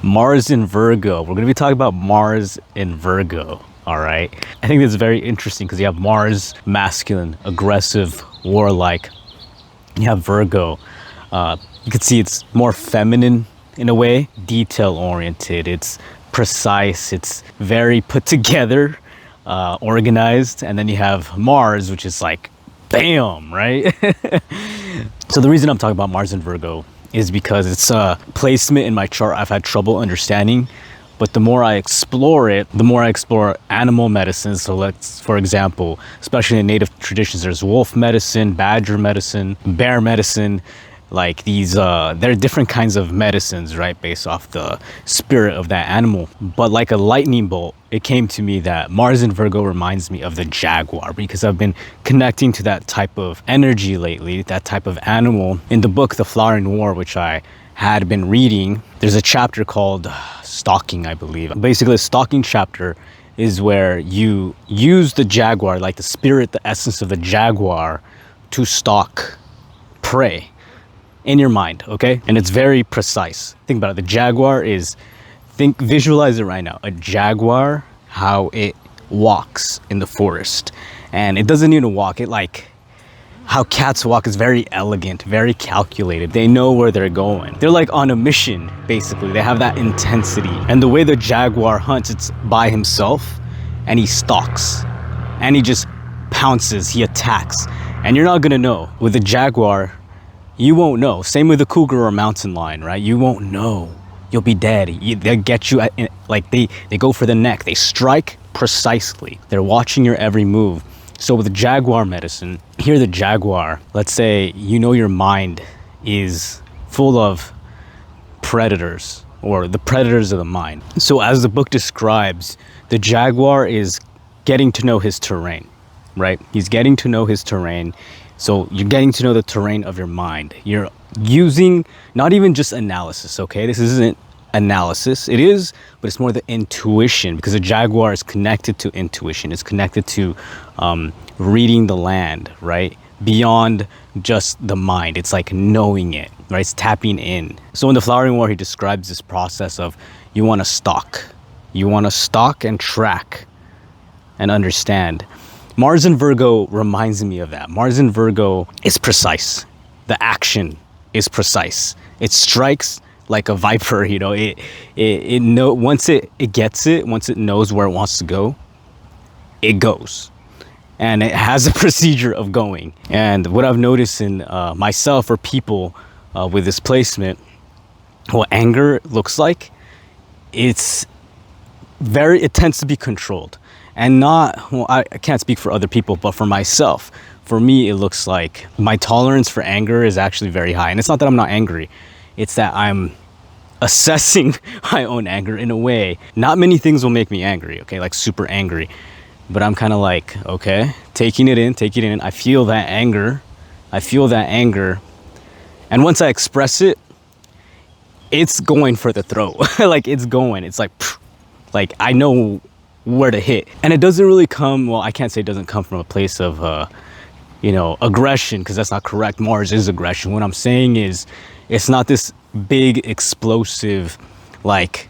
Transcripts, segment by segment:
Mars in Virgo. We're going to be talking about Mars in Virgo. All right. I think this is very interesting because you have Mars, masculine, aggressive, warlike. You have Virgo. You can see it's more feminine in a way, detail oriented. It's precise. It's very put together, organized. And then you have Mars, which is like, bam, right? So the reason I'm talking about Mars in Virgo is because it's a placement in my chart I've had trouble understanding. But the more I explore it, the more I explore animal medicine. So let's, for example, especially in native traditions, there's wolf medicine, badger medicine, bear medicine. Like these, there are different kinds of medicines, right? Based off the spirit of that animal. But like a lightning bolt, it came to me that Mars in Virgo reminds me of the jaguar because I've been connecting to that type of energy lately, that type of animal. In the book, The Flowering War, which I had been reading, there's a chapter called Stalking, I believe. Basically, the stalking chapter is where you use the jaguar, like the spirit, the essence of the jaguar, to stalk prey in your mind, okay? And it's very precise. Think about it. The jaguar is, visualize it right now. A jaguar, how it walks in the forest. And it doesn't need to walk. It like, how cats walk is very elegant, very calculated. They know where they're going. They're like on a mission, basically. They have that intensity. And the way the jaguar hunts, it's by himself and he stalks and he just pounces, he attacks. And you're not gonna know. With the jaguar, you won't know. Same with the cougar or mountain lion, right? You won't know. You'll be dead. They'll get you, like they go for the neck. They strike precisely. They're watching your every move. So with the jaguar medicine, here the jaguar, let's say you know your mind is full of predators or the predators of the mind. So as the book describes, the jaguar is getting to know his terrain, right? He's getting to know his terrain. So you're getting to know the terrain of your mind. You're using not even just analysis, okay? This isn't analysis. It is, but it's more the intuition because the jaguar is connected to intuition. It's connected to reading the land, right? Beyond just the mind. It's like knowing it, right? It's tapping in. So in The Flowering War, he describes this process of you want to stalk. You want to stalk and track and understand. Mars in Virgo reminds me of that. Mars in Virgo is precise. The action is precise. It strikes like a viper, you know. Once it gets it, once it knows where it wants to go, it goes. And it has a procedure of going. And what I've noticed in myself or people with this placement, what anger looks like, it tends to be controlled. And not, well, I can't speak for other people, but for myself, for me, it looks like my tolerance for anger is actually very high. And it's not that I'm not angry. It's that I'm assessing my own anger in a way. Not many things will make me angry, okay? Like super angry. But I'm kind of like, okay, taking it in. I feel that anger. And once I express it, it's going for the throat. Like it's going. It's like I know where to hit. And it doesn't really come, well, I can't say it doesn't come from a place of aggression, because that's not correct. Mars is aggression. What I'm saying is it's not this big explosive like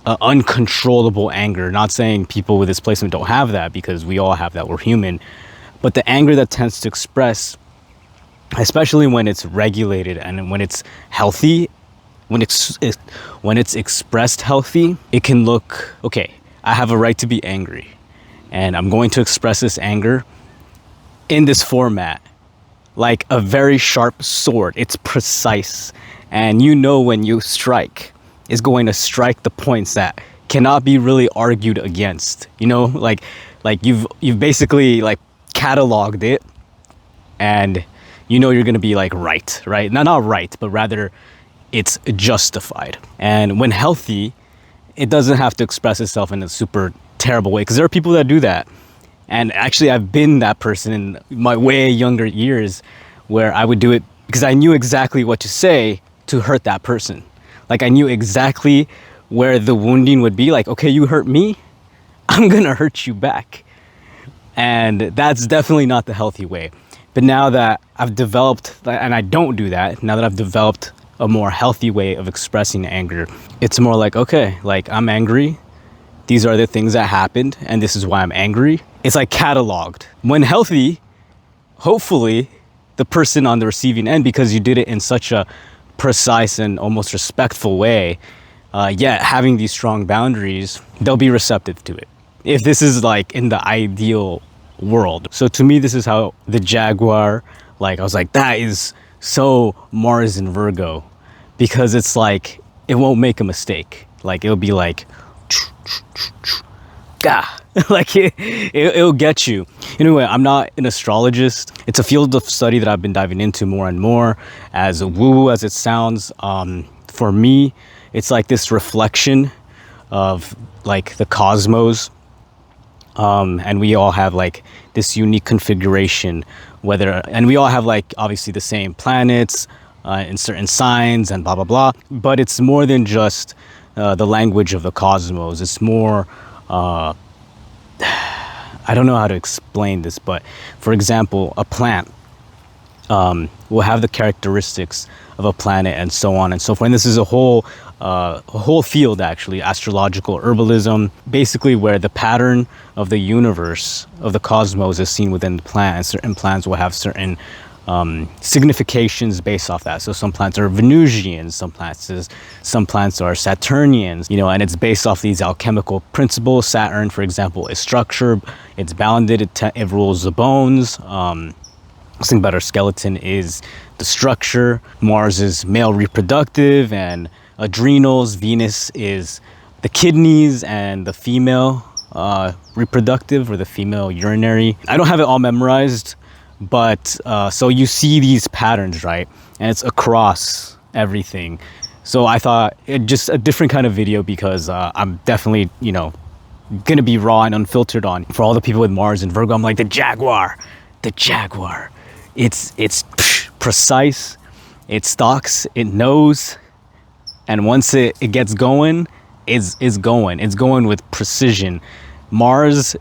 uncontrollable anger. Not saying people with this placement don't have that, because we all have that, we're human. But the anger that tends to express, especially when it's regulated and when it's healthy, when it's expressed healthy, it can look, okay, I have a right to be angry, and I'm going to express this anger in this format, like a very sharp sword. It's precise, and you know when you strike, it's going to strike the points that cannot be really argued against. You know, like you've basically like cataloged it, and you know you're gonna be like right? Not right, but rather it's justified. And when healthy, it doesn't have to express itself in a super terrible way, because there are people that do that. And actually, I've been that person in my way younger years, where I would do it because I knew exactly what to say to hurt that person. Like I knew exactly where the wounding would be. Like, okay, you hurt me, I'm gonna hurt you back. And that's definitely not the healthy way. But now that I've developed, and I don't do that, now that I've developed a more healthy way of expressing anger. It's more like, okay, like I'm angry. These are the things that happened, and this is why I'm angry. It's like cataloged. When healthy, hopefully, the person on the receiving end, because you did it in such a precise and almost respectful way, yet having these strong boundaries, they'll be receptive to it. If this is like in the ideal world. So to me, this is how the Jaguar, like I was like, that is so Mars in Virgo, because it's like, it won't make a mistake. Like it'll be like, gah, like it'll get you. Anyway, I'm not an astrologist. It's a field of study that I've been diving into more and more. As woo as it sounds, for me, it's like this reflection of like the cosmos. And we all have like this unique configuration, and we all have like obviously the same planets in certain signs and blah blah blah. But it's more than just the language of the cosmos. It's more, I don't know how to explain this, but for example, a plant will have the characteristics of a planet and so on and so forth. And this is a whole field, actually, astrological herbalism, basically where the pattern of the universe, of the cosmos, is seen within the plant, and certain plants will have certain significations based off that. So some plants are Venusians, some plants are Saturnians, and it's based off these alchemical principles. Saturn, for example, is structure, it's bounded, it rules the bones. Something about our skeleton is the structure. Mars is male reproductive and adrenals. Venus is the kidneys and the female reproductive, or the female urinary. I don't have it all memorized, but so you see these patterns, right? And it's across everything. So I thought just a different kind of video, because I'm definitely, gonna be raw and unfiltered on for all the people with Mars and Virgo. I'm like, the Jaguar. It's precise, it stalks, it knows, and once it gets going, it's going with precision. Mars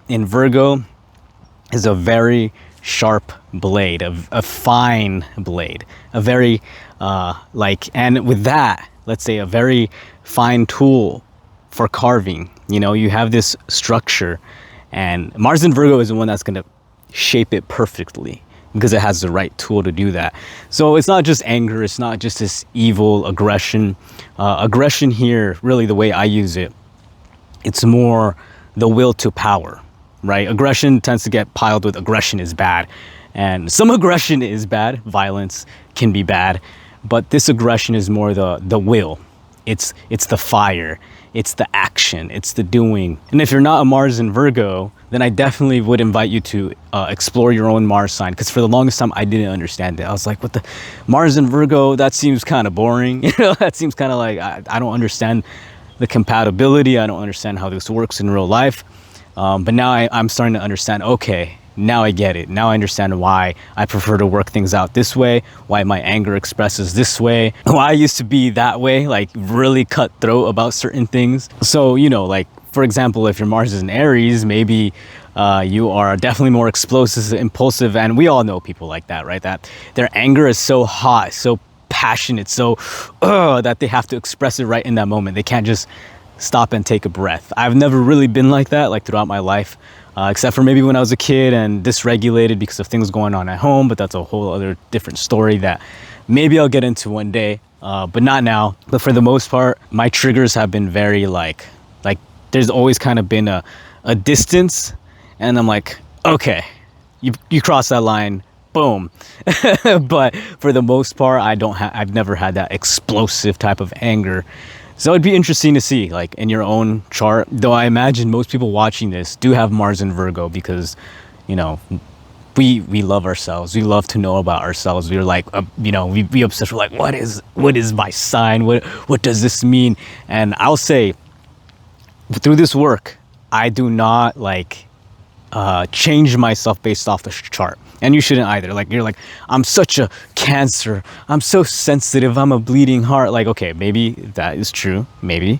in Virgo is a very sharp blade, a fine blade, a very and with that, let's say a very fine tool for carving. You have this structure, and Mars in Virgo is the one that's going to shape it perfectly, because it has the right tool to do that. So it's not just anger, it's not just this evil aggression. Aggression here, really the way I use it, it's more the will to power, right? Aggression tends to get piled with aggression is bad. And some aggression is bad, violence can be bad, but this aggression is more the will. It's the fire, it's the action, it's the doing. And if you're not a Mars in Virgo, then I definitely would invite you to explore your own Mars sign, because for the longest time I didn't understand it. I was like, what the Mars in Virgo, that seems kind of boring. That seems kind of like, I don't understand the compatibility. I don't understand how this works in real life. But now I'm starting to understand, okay, now I get it. Now I understand why I prefer to work things out this way, why my anger expresses this way, why I used to be that way, like really cutthroat about certain things. So, like, for example, if your Mars is in Aries, maybe you are definitely more explosive, impulsive, and we all know people like that, right? That their anger is so hot, so passionate, so that they have to express it right in that moment. They can't just stop and take a breath. I've never really been like that, like throughout my life, except for maybe when I was a kid and dysregulated because of things going on at home, but that's a whole other different story that maybe I'll get into one day, but not now. But for the most part, my triggers have been very like there's always kind of been a distance, and I'm like, okay, you cross that line, boom. But for the most part, I've never had that explosive type of anger. So it'd be interesting to see, like, in your own chart, though I imagine most people watching this do have Mars in Virgo, because we love ourselves, we love to know about ourselves. We're like, we obsessed with like, what is my sign, what does this mean? And I'll say, through this work, I do not change myself based off the chart, and you shouldn't either. Like, you're like, I'm such a Cancer, I'm so sensitive, I'm a bleeding heart. Like, okay, maybe that is true, maybe,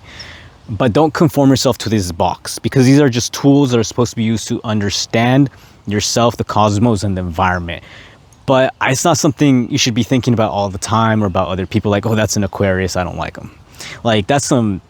but don't conform yourself to this box, because these are just tools that are supposed to be used to understand yourself, the cosmos, and the environment. but it's not something you should be thinking about all the time, or about other people like, oh, that's an Aquarius, I don't like them. Like, that's some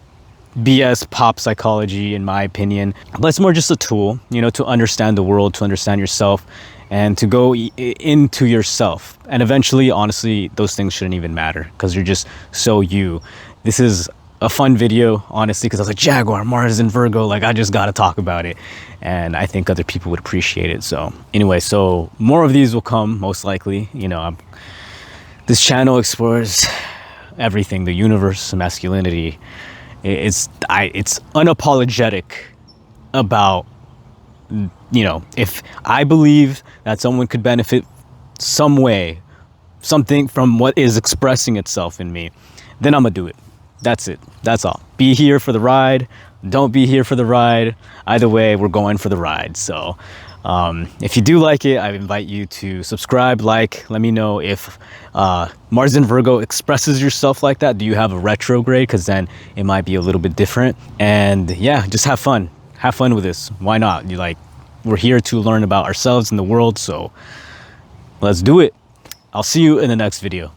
BS pop psychology, in my opinion. But it's more just a tool, you know, to understand the world, to understand yourself, and to go into yourself. And eventually, honestly, those things shouldn't even matter, because you're just so you. This is a fun video, honestly, because I was like, Jaguar, Mars in Virgo, like, I just gotta talk about it, and I think other people would appreciate it. So anyway, so more of these will come, most likely. You know, this channel explores everything, the universe, masculinity. It's unapologetic about, you know, if I believe that someone could benefit some way, something from what is expressing itself in me, then I'm gonna do it. That's it. That's all. Be here for the ride. Don't be here for the ride. Either way, we're going for the ride. So if you do like it, I invite you to subscribe, like, let me know if Mars in Virgo expresses yourself like that. Do you have a retrograde? Because then it might be a little bit different. And yeah, just have fun. Have fun with this. Why not? We're here to learn about ourselves and the world. So let's do it. I'll see you in the next video.